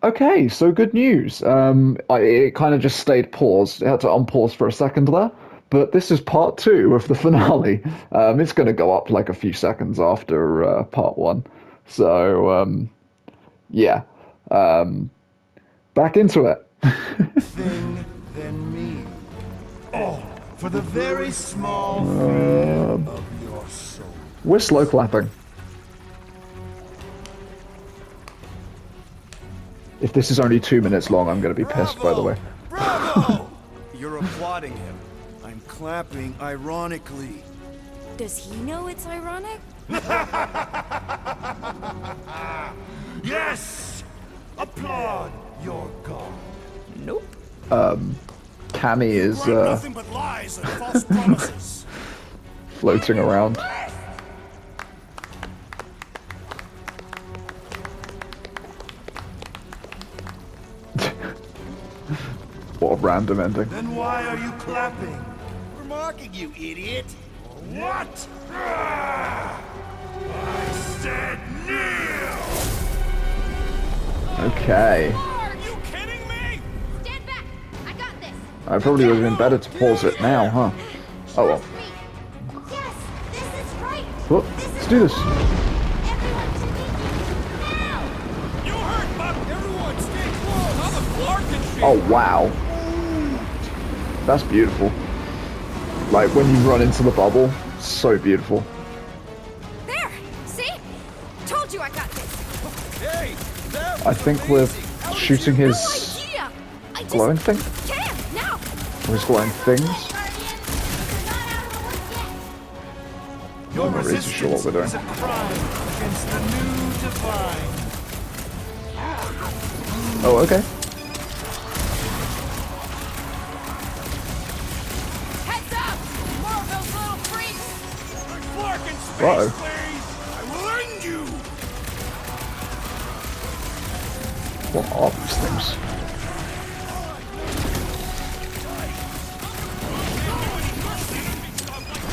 Okay, so good news. It kind of just stayed paused. It had to unpause for a second there, but this is part two of the finale. It's going to go up like a few seconds after part one. So, yeah, um, back into it. Thing than me. All for the very small thing of your soul. We're slow clapping. If this is only 2 minutes long, I'm going to be pissed, by the way. Bravo! You're applauding him. I'm clapping ironically. Does he know it's ironic? Yes! Applaud your god. Nope. Cammy is Nothing but lies and false promises. floating around. What a random ending. Then why are you clapping? We're mocking you, idiot. What? I said kneel! Okay. Are you kidding me? Stand back! I got this! I probably would have been better to pause it now, huh? Oh well. Trust me. Yes, this is right! Well, let's do this. Everyone to me now! You heard, Buck! Everyone stay close! How the floor can shake! Oh wow. That's beautiful. Like when you run into the bubble, so beautiful. There! See? Told you I got this! Hey! That I was think we're amazing. How did shooting you- his No idea! I just glowing thing? can! Now! Or his glowing things? Your I'm not really too sure what we're doing. resistance is a crime against the new divine. Oh, okay. Heads up! More of those little freaks! Clark in space, Uh-oh. please! I will end you! What are these things?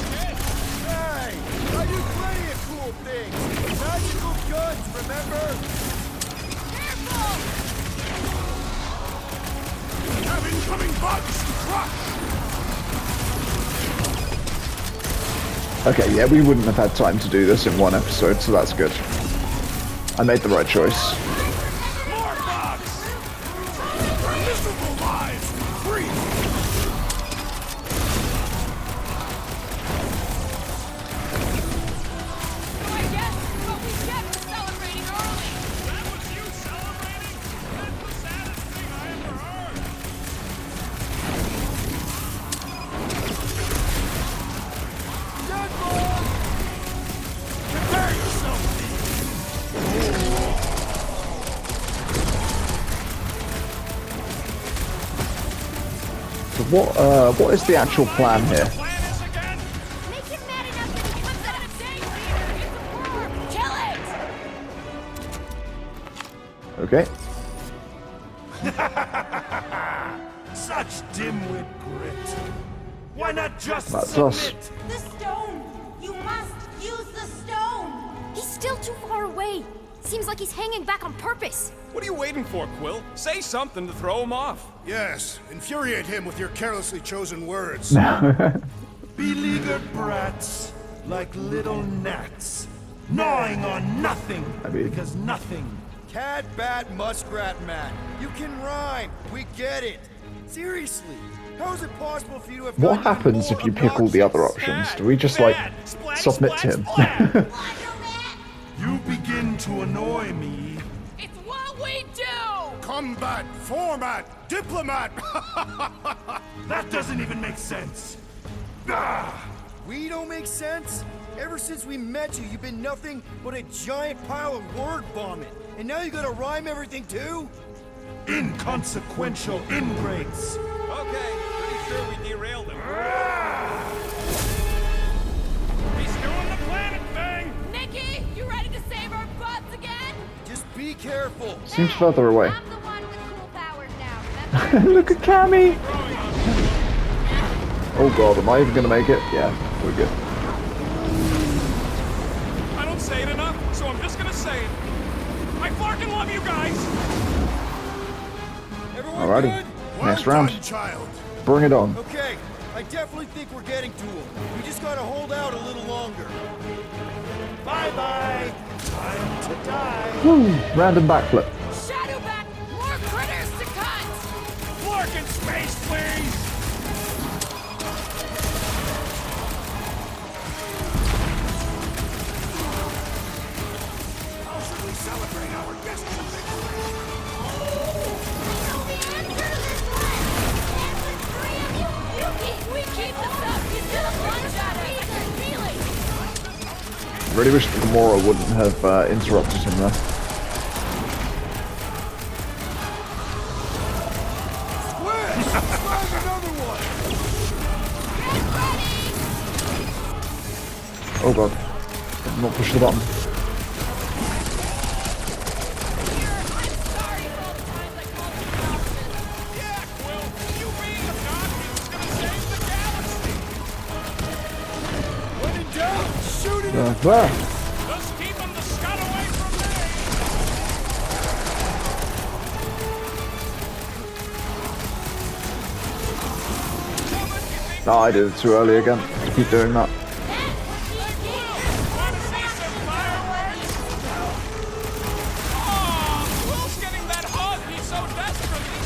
Hey! I do plenty of cool things! Magical guns, remember? Careful! Have incoming bugs! Crush! Okay, yeah, we wouldn't have had time to do this in one episode, so that's good. I made the right choice. More bugs! Your miserable lives free! So I guess what we get for celebrating early! That was you celebrating? That's the saddest thing I ever heard. Deadpool! Prepare yourself! So what is the actual plan here? Plan is again? Make him mad enough that he comes out of danger! It's a war! Kill it! Okay. Such dimwit grit. Why not just That's us. submit? The stone! You must use the stone! He's still too far away. Seems like he's hanging back on purpose. What are you waiting for, Quill? Say something to throw him off. Yes, infuriate him with your carelessly chosen words. Beleaguered brats, like little gnats, gnawing on nothing, I mean- because nothing. Cat, bat, muskrat, man. You can rhyme. We get it. Seriously, how is it possible for you to have What gotten happens more if you pick all the other obnoxious? options? Do we just like Bad. Splat, submit splat, to him? splat. You begin to annoy me. It's what we do! Combat, format, diplomat. That doesn't even make sense. Ah! We don't make sense? Ever since we met you, you've been nothing but a giant pile of word vomit. And now you gotta rhyme everything too? Inconsequential ingrates. Okay, pretty sure we derailed him. He's doing the planet thing! Nikki, you ready to save our butts again? Just be careful. Seems further away. I'm the one with cool powers now, remember? Look at Cammy! Oh god, am I even gonna make it? Yeah, we're good. I don't say it enough, so I'm just gonna say it. I fucking love you guys! Alrighty. good? Next Well round. done, child. Bring it on. Okay, I definitely think we're getting to him. We just gotta hold out a little longer. Bye-bye. Time to die. Woo! Random backflip. Shadowback! More critters to cut! Flark in space, please! How should we celebrate our destiny? We keep this up! He's gonna plunge at us! I can feel it! Really wish the Gamora wouldn't have interrupted him there. Squish! Flag another one! Oh god. Did not push the button. Yeah, Quill, you being a Guardian is gonna save the galaxy! When in doubt, shoot it up! There. Just keep him the scud away from me! No, I did it too early again. Keep doing that. Wanna see some fireworks? Aw, Quill's getting that hug he so desperately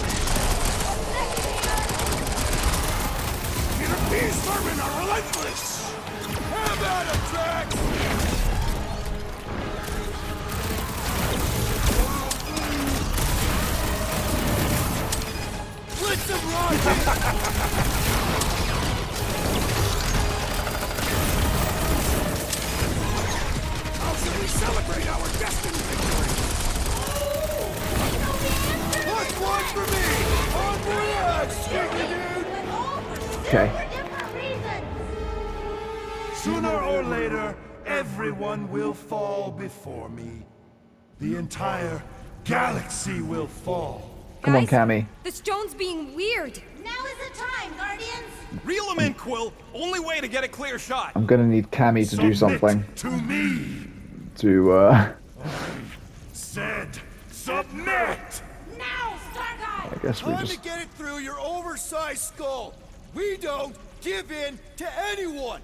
Peter P's vermin are relentless. How about him, Drax? Blitz him, Rocket! How should we celebrate our destiny victory? Plus one for me! On voyage, stinky dude! Okay. Sooner or later, everyone will fall before me. The entire galaxy will fall. Come on, Guys, Cammy. The stone's being weird! Now is the time, Guardians! reel him in, Quill. Only way to get a clear shot. I'm gonna need Cammy to do Submit something to me. to, Said, submit. Now, Starguy! I guess we Time to just... get it through your oversized skull! We don't give in to anyone!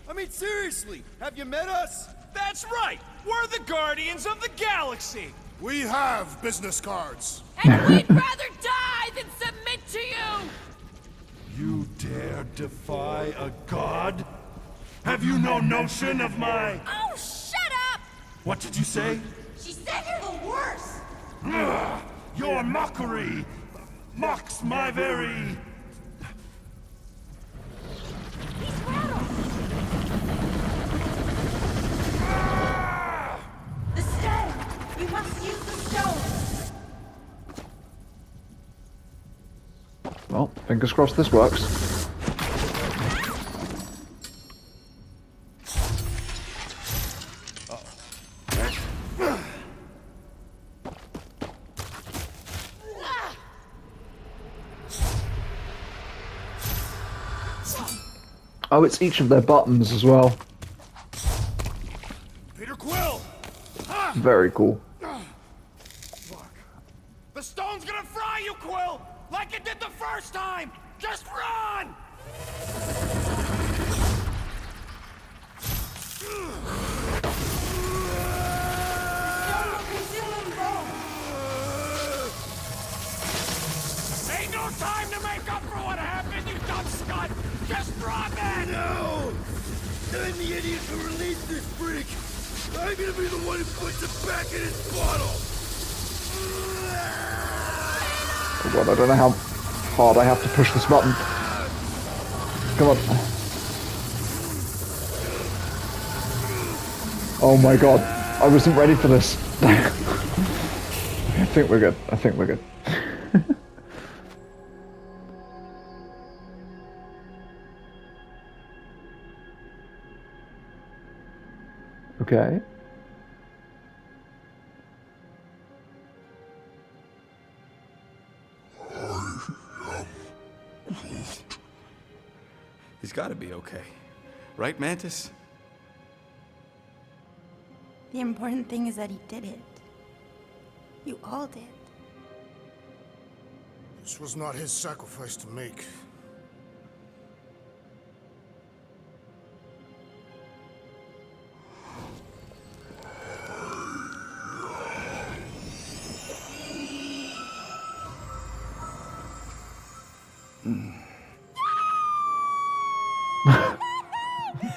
I mean, seriously, have you met us? That's right. We're the Guardians of the Galaxy. We have business cards. And we'd rather die than submit to you! You dare defy a god? Have you no notion of my... Oh, shut up! What did you say? She said you're the worst! Ugh, your mockery mocks my very... The stone! You must use the stone! Well, fingers crossed this works. Oh, it's each of their buttons as well. Peter Quill. Very cool. The stone's gonna fry you, Quill, like it did the first time. Just run! Ain't no time to make up for what happened, you dumb scut! Just run, then! No! I'm the idiot who released this freak! I'm gonna be the one who puts it back in his bottle! Oh god, I don't know how hard I have to push this button. Come on. Oh my god, I wasn't ready for this. I think we're good. I think we're good. Okay. He's got to be okay. Right, Mantis? The important thing is that he did it. You all did. This was not his sacrifice to make.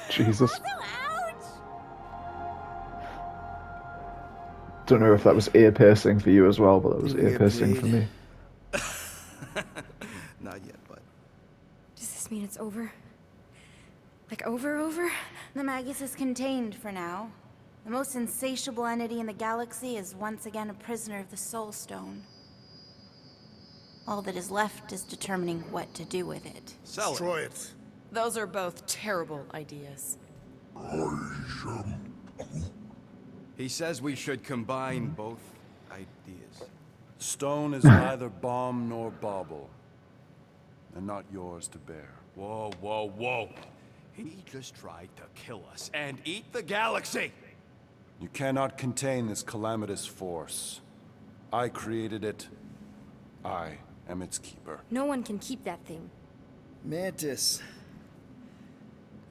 Jesus. Don't know if that was ear piercing for you as well, but that was ear piercing for me. Not yet, but Does this mean it's over? Like over? The Magus is contained for now. The most insatiable entity in the galaxy is once again a prisoner of the Soul Stone. All that is left is determining what to do with it. sell it. Destroy it. Those are both terrible ideas. He says we should combine both ideas. Stone is neither bomb nor bauble, and not yours to bear. Whoa, whoa, whoa. He just tried to kill us and eat the galaxy. You cannot contain this calamitous force. I created it. I am its keeper. No one can keep that thing. Mantis.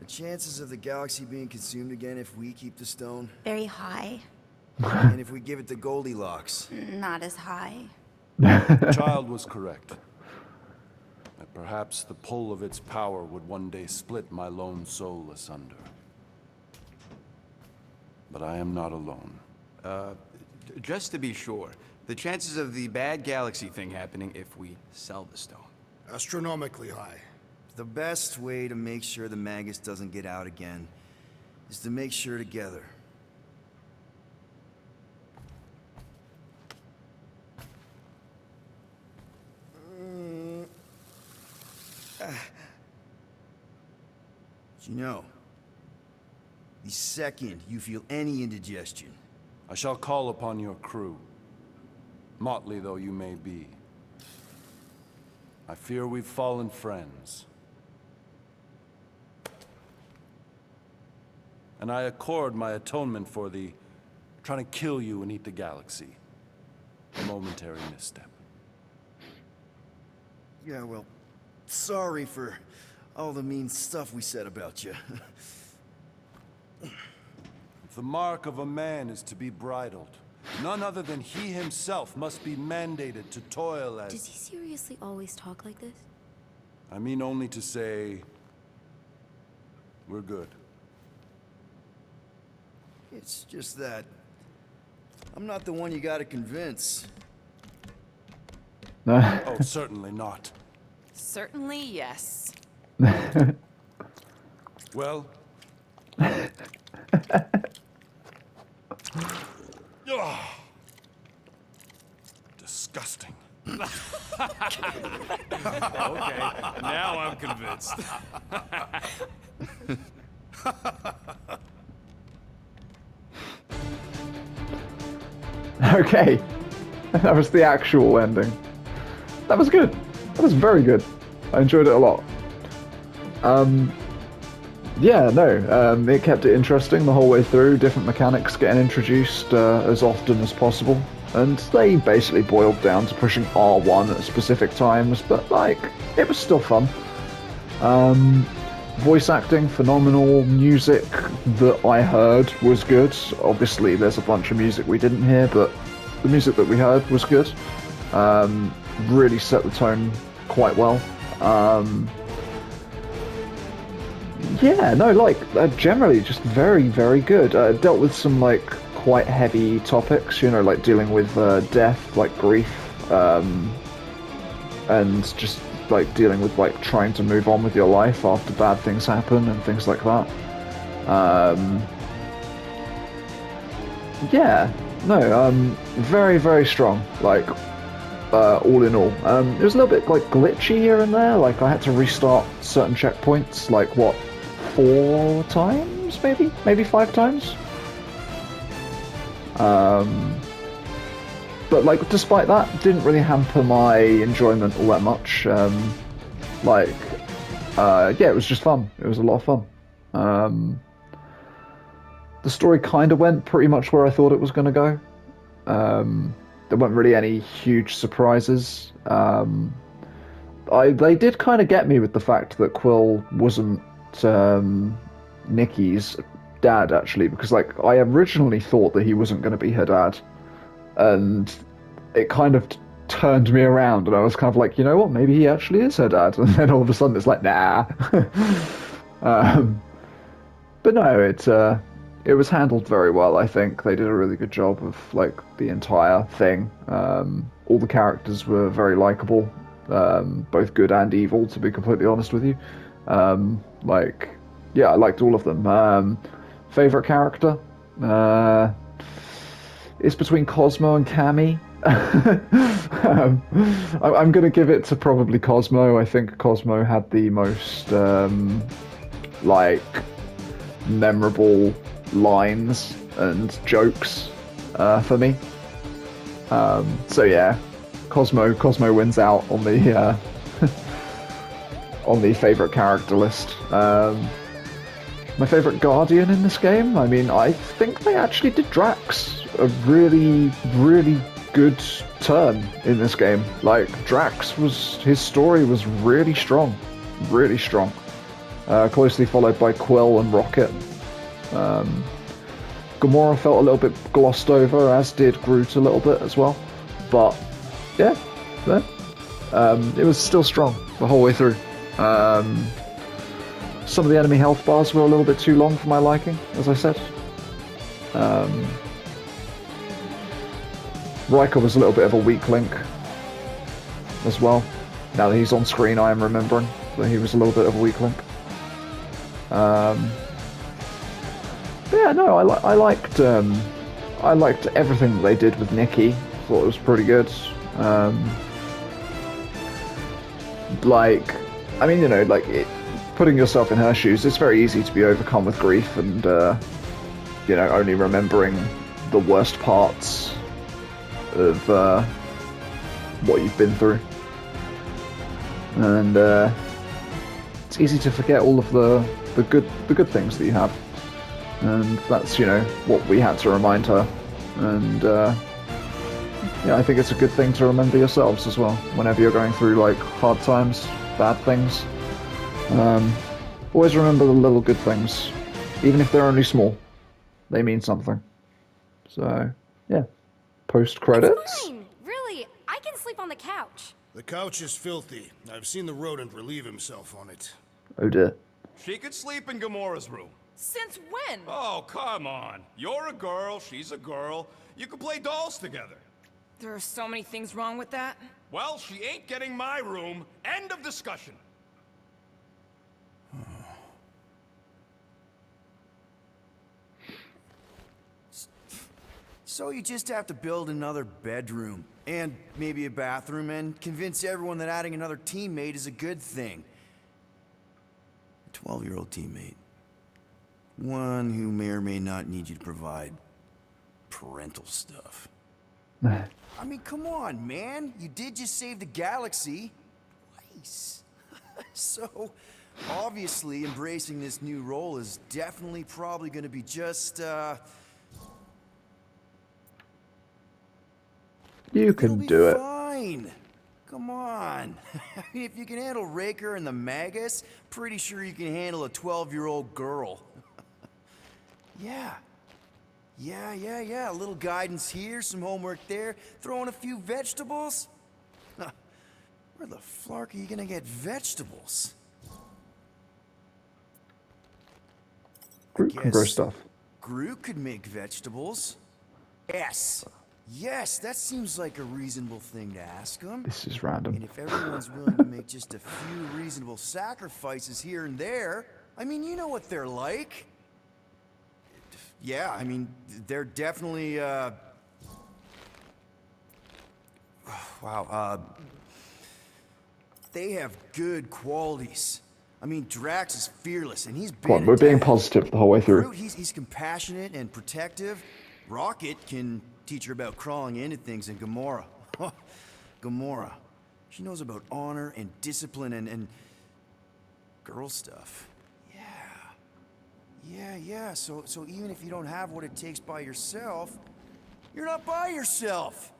The chances of the galaxy being consumed again if we keep the stone, Very high. and if we give it to Goldilocks. Not as high. The child was correct. That perhaps the pull of its power would one day split my lone soul asunder. But I am not alone. Just to be sure, the chances of the bad galaxy thing happening if we sell the stone. Astronomically high. The best way to make sure the Magus doesn't get out again is to make sure together. You know, the second you feel any indigestion, I shall call upon your crew, motley though you may be. I fear we've fallen friends. And I accord my atonement for the trying to kill you and eat the galaxy. A momentary misstep. yeah, well, sorry for all the mean stuff we said about you. If the mark of a man is to be bridled, none other than he himself must be mandated to toil as... Does he seriously always talk like this? I mean only to say... we're good. It's just that I'm not the one you gotta convince. Oh, certainly not. Certainly, yes. Well... Ugh. Disgusting. Okay, now I'm convinced. Okay, that was the actual ending. That was good. That was very good. I enjoyed it a lot. Yeah, no, it kept it interesting the whole way through, different mechanics getting introduced as often as possible, and they basically boiled down to pushing R1 at specific times, but, like, it was still fun. Voice acting, phenomenal. Music that I heard was good. Obviously, there's a bunch of music we didn't hear, but the music that we heard was good. Really set the tone quite well. Yeah, no, like, generally just very, very good. Dealt with some, like, quite heavy topics, you know, like dealing with death, like grief, and just, like, dealing with, like, trying to move on with your life after bad things happen and things like that. Yeah, no, very, very strong, like, all in all. It was a little bit, like, glitchy here and there, like, I had to restart certain checkpoints, like, what, 4 times, maybe? Maybe 5 times? But, like, despite that, didn't really hamper my enjoyment all that much. Yeah, it was just fun. It was a lot of fun. The story kind of went pretty much where I thought it was going to go. There weren't really any huge surprises. they did kind of get me with the fact that Quill wasn't Nikki's dad, actually, because like I originally thought that he wasn't going to be her dad, and it kind of turned me around, and I was kind of like, you know what, maybe he actually is her dad, and then all of a sudden it's like, nah. But no, it was handled very well. I think they did a really good job of like the entire thing. All the characters were very likable, both good and evil, to be completely honest with you. Like, yeah, I liked all of them. Favorite character? It's between Cosmo and Cammy. I'm going to give it to probably Cosmo. I think Cosmo had the most, like, memorable lines and jokes for me. So yeah, Cosmo wins out on the on the favorite character list. My favorite Guardian in this game? I mean, I think they actually did Drax a really, really good turn in this game. Like, his story was really strong. Really strong. Closely followed by Quill and Rocket. Gamora felt a little bit glossed over, as did Groot a little bit as well. But, yeah, it was still strong the whole way through. Some of the enemy health bars were a little bit too long for my liking, as I said. Riker was a little bit of a weak link as well. Now that he's on screen, I am remembering that he was a little bit of a weak link. But yeah, no, I liked everything that they did with Nikki. Thought it was pretty good. Like, I mean, you know, like putting yourself in her shoes, it's very easy to be overcome with grief and you know, only remembering the worst parts of what you've been through, and it's easy to forget all of the good things that you have, and that's, you know, what we had to remind her. And yeah, I think it's a good thing to remember yourselves as well whenever you're going through like hard times, bad things. Always remember the little good things, even if they're only small. They mean something. So yeah, post credits. It's fine. Really, I can sleep on the couch. The couch is filthy. I've seen the rodent relieve himself on it. Oh dear. She could sleep in Gamora's room. Since when? Oh, come on. You're a girl, she's a girl. You could play dolls together. There are so many things wrong with that. Well, she ain't getting my room. End of discussion. So you just have to build another bedroom, and maybe a bathroom, and convince everyone that adding another teammate is a good thing. A 12-year-old teammate. One who may or may not need you to provide parental stuff. I mean, come on, man. You did just save the galaxy. Twice. So, obviously, embracing this new role is definitely probably going to be just, You can do it. Fine. Come on. I mean, if you can handle Raker and the Magus, pretty sure you can handle a 12-year-old girl. Yeah. A little guidance here, some homework there, throw in a few vegetables. Where the flark are you gonna get vegetables? Groot can grow stuff. Groot could make vegetables. Yes, that seems like a reasonable thing to ask him. This is random. And if everyone's willing to make just a few reasonable sacrifices here and there, I mean, you know what they're like. Yeah, I mean, they're definitely, wow, they have good qualities. I mean, Drax is fearless, and he's been... Come on, we're being positive the whole way through. Groot, he's compassionate and protective. Rocket can teach her about crawling into things, and Gamora. Gamora. She knows about honor and discipline and girl stuff. Yeah. So even if you don't have what it takes by yourself, you're not by yourself.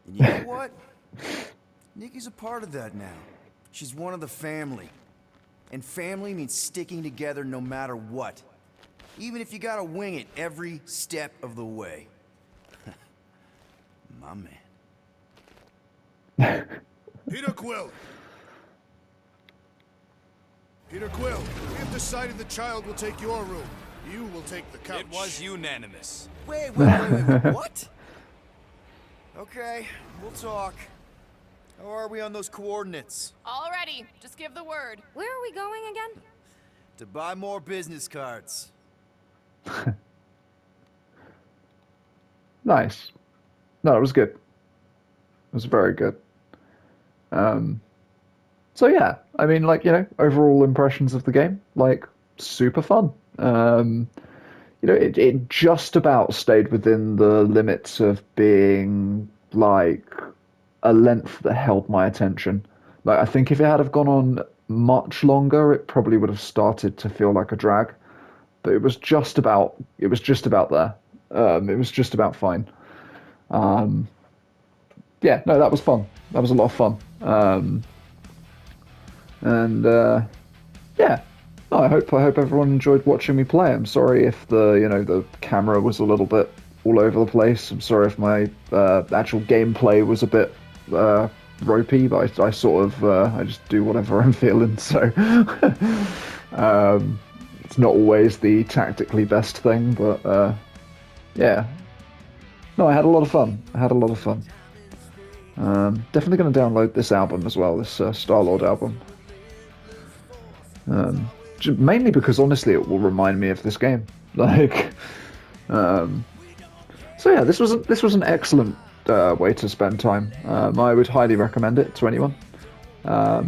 And you know what? Nikki's a part of that now. She's one of the family. And family means sticking together no matter what. Even if you gotta wing it every step of the way. My man. Peter Quill! Peter Quill, we have decided the child will take your room. You will take the couch. It was unanimous. Wait, what? Okay, we'll talk. How are we on those coordinates? Alrighty, just give the word. Where are we going again? To buy more business cards. Nice. No, it was good. It was very good. So yeah, I mean, like, you know, overall impressions of the game, like, super fun. You know, it just about stayed within the limits of being like a length that held my attention. Like, I think if it had have gone on much longer, it probably would have started to feel like a drag. But it was just about there. It was just about fine. Yeah, no, that was fun. That was a lot of fun. Yeah, no, I hope everyone enjoyed watching me play. I'm sorry if the camera was a little bit all over the place. I'm sorry if my actual gameplay was a bit ropey, but I sort of I just do whatever I'm feeling. So it's not always the tactically best thing, but yeah. No, I had a lot of fun. Definitely going to download this album as well, this Star-Lord album. Mainly because honestly it will remind me of this game. Like, so yeah, this was an excellent way to spend time. I would highly recommend it to anyone. Yeah,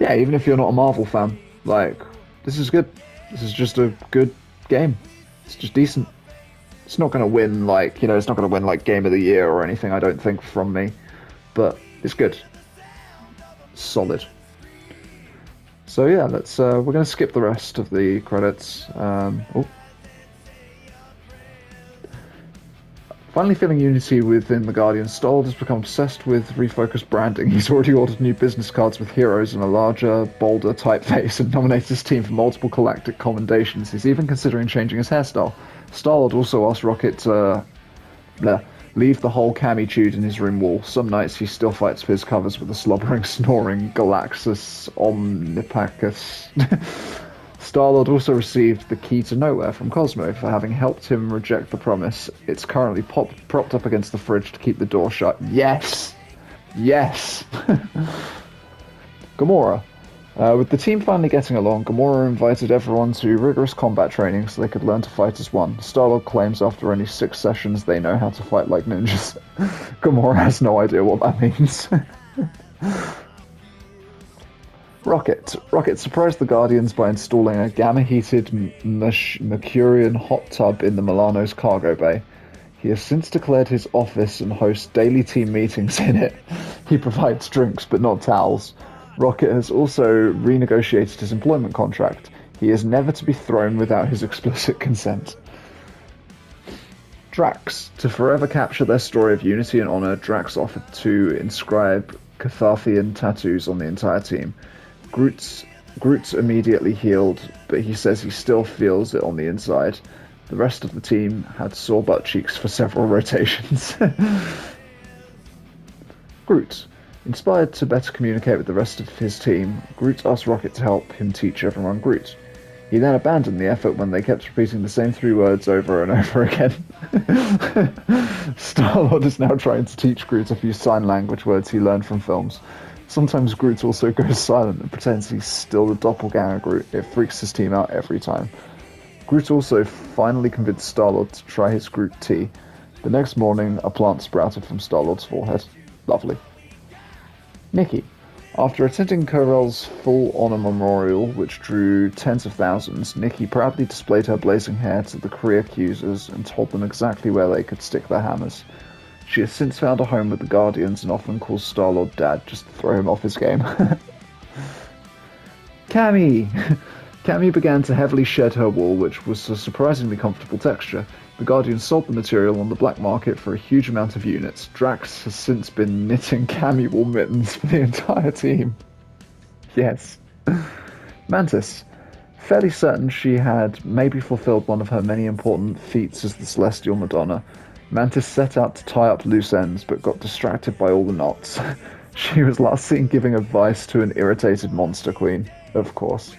even if you're not a Marvel fan, like, this is good. This is just a good game. It's just decent. It's not going to win it's not going to win like Game of the Year or anything, I don't think, from me, but it's good. Solid. So yeah, let's we're going to skip the rest of the credits. Finally feeling unity within the Guardians, Star-Lord has become obsessed with refocused branding. He's already ordered new business cards with heroes and a larger, bolder typeface and nominated his team for multiple galactic commendations. He's even considering changing his hairstyle. Star-Lord also asked Rocket to leave the whole Camitude in his room wall. Some nights he still fights for his covers with a slobbering, snoring Galaxus Omnipacus. Star-Lord also received the key to nowhere from Cosmo for having helped him reject the promise. It's currently propped up against the fridge to keep the door shut. Yes! Yes! Gamora. With the team finally getting along, Gamora invited everyone to rigorous combat training so they could learn to fight as one. Star-Lord claims after only 6 sessions they know how to fight like ninjas. Gamora has no idea what that means. Rocket surprised the Guardians by installing a gamma-heated Mercurian hot tub in the Milano's cargo bay. He has since declared his office and hosts daily team meetings in it. He provides drinks, but not towels. Rocket has also renegotiated his employment contract. He is never to be thrown without his explicit consent. Drax. To forever capture their story of unity and honor, Drax offered to inscribe Catharthian tattoos on the entire team. Groot's immediately healed, but he says he still feels it on the inside. The rest of the team had sore butt cheeks for several rotations. Groot. Inspired to better communicate with the rest of his team, Groot asked Rocket to help him teach everyone Groot. He then abandoned the effort when they kept repeating the same 3 words over and over again. Star-Lord is now trying to teach Groot a few sign language words he learned from films. Sometimes Groot also goes silent and pretends he's still the doppelganger Groot. It freaks his team out every time. Groot also finally convinced Star-Lord to try his Groot tea. The next morning, a plant sprouted from Star-Lord's forehead. Lovely. Nikki. After attending Ko-Rel's full honor memorial, which drew tens of thousands, Nikki proudly displayed her blazing hair to the Kree accusers and told them exactly where they could stick their hammers. She has since found a home with the Guardians and often calls Star-Lord Dad just to throw him off his game. Cammy! Cammy began to heavily shed her wool, which was a surprisingly comfortable texture. The Guardian sold the material on the black market for a huge amount of units. Drax has since been knitting Cammy wool mittens for the entire team. Yes. Mantis. Fairly certain she had maybe fulfilled one of her many important feats as the Celestial Madonna. Mantis set out to tie up loose ends, but got distracted by all the knots. She was last seen giving advice to an irritated monster queen, of course.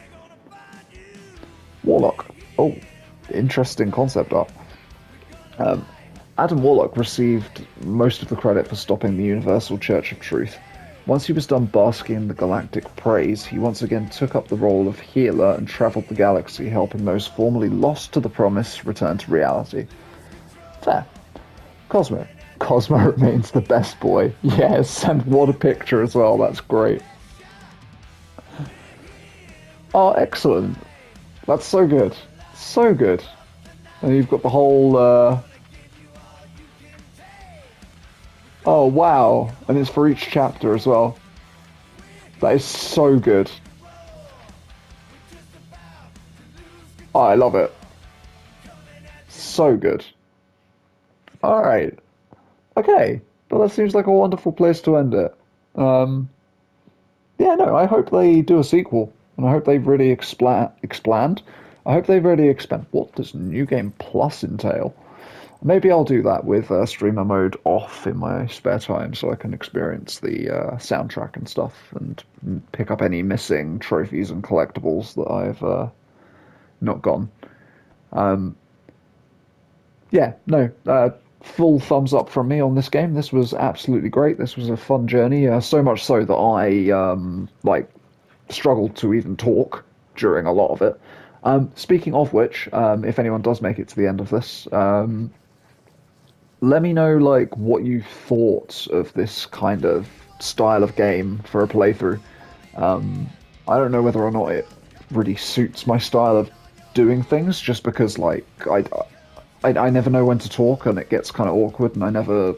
Warlock. Oh, interesting concept art. Adam Warlock received most of the credit for stopping the Universal Church of Truth. Once he was done basking in the galactic praise, he once again took up the role of healer and travelled the galaxy, helping those formerly lost to the promise return to reality. Fair. Cosmo. Cosmo remains the best boy. Yes, and what a picture as well, that's great. Oh, excellent. That's so good. So good. And you've got the whole, Oh, wow. And it's for each chapter as well. That is so good. Oh, I love it. So good. Alright. Okay. Well, that seems like a wonderful place to end it. Yeah, no, I hope they do a sequel. And I hope they really expand. I hope they really expand. What does New Game Plus entail? Maybe I'll do that with streamer mode off in my spare time so I can experience the soundtrack and stuff and pick up any missing trophies and collectibles that I've not gone. Yeah, no, full thumbs up from me on this game. This was absolutely great. This was a fun journey, so much so that I struggled to even talk during a lot of it. Speaking of which, if anyone does make it to the end of this, let me know what you thought of this kind of style of game for a playthrough. I don't know whether or not it really suits my style of doing things, just because I never know when to talk and it gets kind of awkward, and I never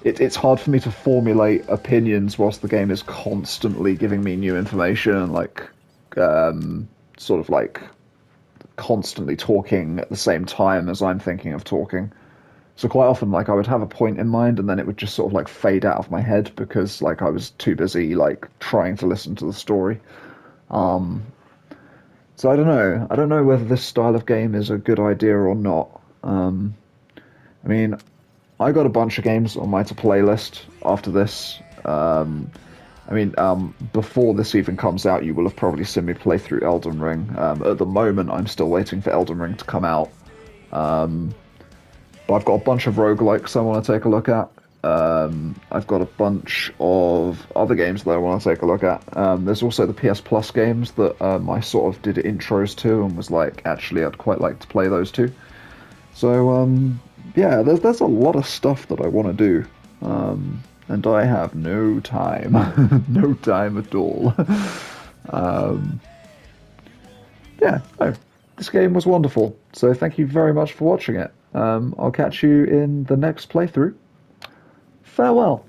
it's hard for me to formulate opinions whilst the game is constantly giving me new information and constantly talking at the same time as I'm thinking of talking. So quite often, I would have a point in mind, and then it would just sort of fade out of my head because I was too busy trying to listen to the story. So I don't know. I don't know whether this style of game is a good idea or not. I mean, I got a bunch of games on my to-play list after this. Before this even comes out, you will have probably seen me play through Elden Ring. At the moment, I'm still waiting for Elden Ring to come out. But I've got a bunch of roguelikes I want to take a look at. I've got a bunch of other games that I want to take a look at. There's also the PS Plus games that I sort of did intros to and was actually, I'd quite like to play those too. So, yeah, there's a lot of stuff that I want to do. And I have no time. No time at all. Yeah, no, this game was wonderful. So thank you very much for watching it. I'll catch you in the next playthrough. Farewell.